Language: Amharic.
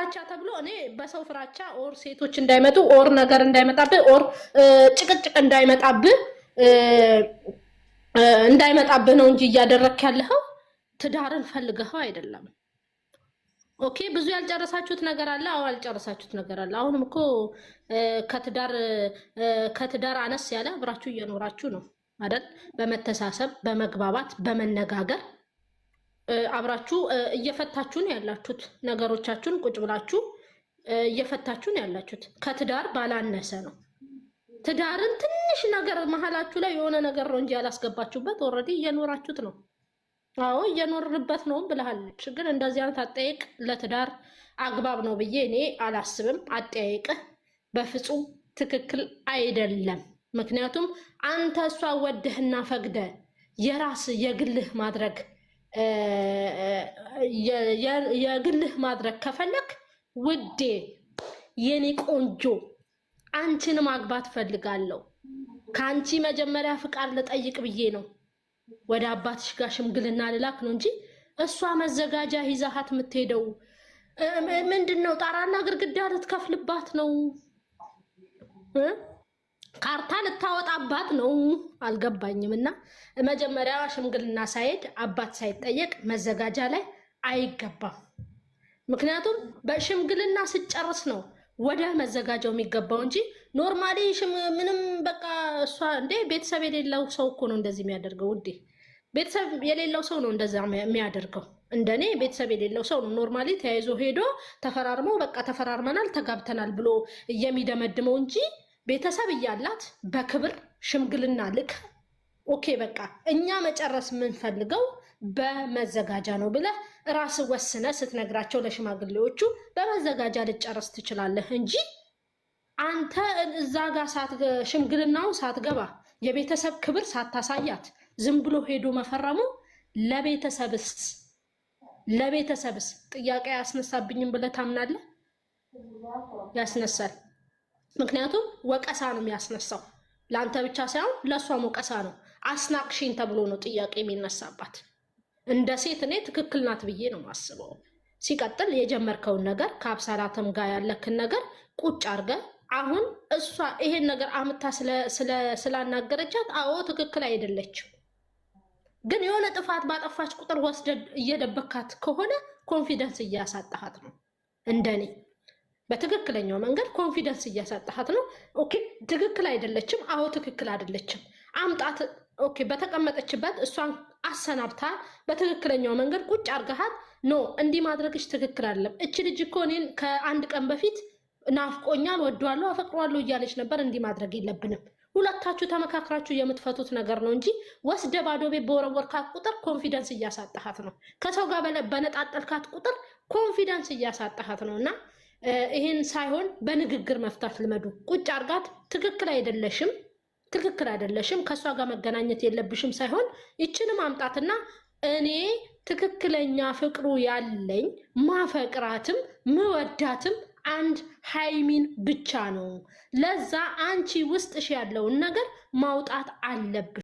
ፍራቻ ተብሎ እኔ በሰው ፍራቻ ኦር ሴቶች እንዳይመጡ ኦር ነገር እንዳይመጣብህ ኦር ጭቅጭቅ እንዳይመጣብህ ነው እንጂ እያደረክ ያለኸው ትዳርን ፈልገኸው አይደለም። ኦኬ ብዙ ያልጨረሳችሁት ነገር አለ። አዎ ያልጨረሳችሁት ነገር አለ። አሁንም እኮ ከትዳር አነስ ያለ አብራችሁ እየኖራችሁ ነው አይደል? በመተሳሰብ በመግባባት በመነጋገር አብራችሁ እየፈታችሁ ነው ያላችሁት። ነገሮቻችሁን ቁጭ ብላችሁ እየፈታችሁ ነው ያላችሁት። ከትዳር ባላነሰ ነው። ትዳርን ትንሽ ነገር መሀላችሁ ላይ የሆነ ነገር ነው እንጂ ያላስገባችሁበት ኦልሬዲ እየኖራችሁት ነው። አዎ እየኖርንበት ነው ብለሃለች። ግን እንደዚህ አይነት አጠያየቅ ለትዳር አግባብ ነው ብዬ እኔ አላስብም። አጠያየቅህ በፍጹም ትክክል አይደለም። ምክንያቱም አንተ እሷ ወደህና ፈቅደ የራስ የግልህ ማድረግ ከፈለክ ውዴ የኔ ቆንጆ አንቺን ማግባት ፈልጋለሁ። ከአንቺ መጀመሪያ ፍቃድ ልጠይቅ ብዬ ነው ወደ አባትሽ ጋር ሽምግልና ልላክ ነው እንጂ እሷ መዘጋጃ ይዛሃት የምትሄደው ምንድነው? ጣራና ግርግዳ ልትከፍልባት ነው? ካርታ ልታወጣባት ነው? አልገባኝም። እና መጀመሪያ ሽምግልና ሳይሄድ አባት ሳይጠየቅ መዘጋጃ ላይ አይገባም። ምክንያቱም በሽምግልና ስጨርስ ነው ወደ መዘጋጃው የሚገባው እንጂ ኖርማሊ ምንም በቃ እሷ እንደ ቤተሰብ የሌለው ሰው እኮ ነው እንደዚህ የሚያደርገው። ውዴ ቤተሰብ የሌለው ሰው ነው እንደዛ የሚያደርገው። እንደኔ ቤተሰብ የሌለው ሰው ነው ኖርማሊ ተያይዞ ሄዶ ተፈራርሞ በቃ ተፈራርመናል ተጋብተናል ብሎ የሚደመድመው እንጂ ቤተሰብ እያላት በክብር ሽምግልና ልክ ኦኬ በቃ እኛ መጨረስ የምንፈልገው በመዘጋጃ ነው ብለህ ራስ ወስነ ስትነግራቸው ለሽማግሌዎቹ በመዘጋጃ ልጨርስ ትችላለህ እንጂ አንተ እዛ ጋር ሽምግልናው ሳትገባ የቤተሰብ ክብር ሳታሳያት ዝም ብሎ ሄዶ መፈረሙ ለቤተሰብስ ጥያቄ ያስነሳብኝም ብለህ ታምናለህ? ያስነሳል። ምክንያቱም ወቀሳ ነው የሚያስነሳው። ለአንተ ብቻ ሳይሆን ለእሷም ወቀሳ ነው። አስናቅሽኝ ተብሎ ነው ጥያቄ የሚነሳባት። እንደ ሴት እኔ ትክክል ናት ብዬ ነው የማስበው። ሲቀጥል የጀመርከውን ነገር ከአብሳላትም ጋር ያለክን ነገር ቁጭ አድርገህ አሁን እሷ ይሄን ነገር አምታ ስላናገረቻት አዎ ትክክል አይደለችም። ግን የሆነ ጥፋት ባጠፋች ቁጥር ወስደህ እየደበካት ከሆነ ኮንፊደንስ እያሳጣሃት ነው። እንደኔ በትክክለኛው መንገድ ኮንፊደንስ እያሳጣሃት ነው። ኦኬ ትክክል አይደለችም። አዎ ትክክል አይደለችም። አምጣት ኦኬ በተቀመጠችበት እሷን አሰናብታ በትክክለኛው መንገድ ቁጭ አርጋሃት ኖ እንዲህ ማድረግሽ ትክክል አይደለም። እቺ ልጅ እኮ እኔን ከአንድ ቀን በፊት ናፍቆኛል፣ ወደዋለሁ፣ አፈቅሯለሁ እያለች ነበር። እንዲህ ማድረግ የለብንም። ሁለታችሁ ተመካክራችሁ የምትፈቱት ነገር ነው እንጂ ወስደ ባዶ ቤት በወረወርካት ቁጥር ኮንፊደንስ እያሳጣሃት ነው። ከሰው ጋር በነጣጠልካት ቁጥር ኮንፊደንስ እያሳጣሃት ነው። እና ይሄን ሳይሆን በንግግር መፍታት ልመዱ። ቁጭ አርጋት ትክክል አይደለሽም ከሷ ጋር መገናኘት የለብሽም ሳይሆን ይችንም አምጣትና እኔ ትክክለኛ ፍቅሩ ያለኝ ማፈቅራትም ምወዳትም አንድ ሃይሚን ብቻ ነው። ለዛ አንቺ ውስጥሽ ያለውን ነገር ማውጣት አለብሽ።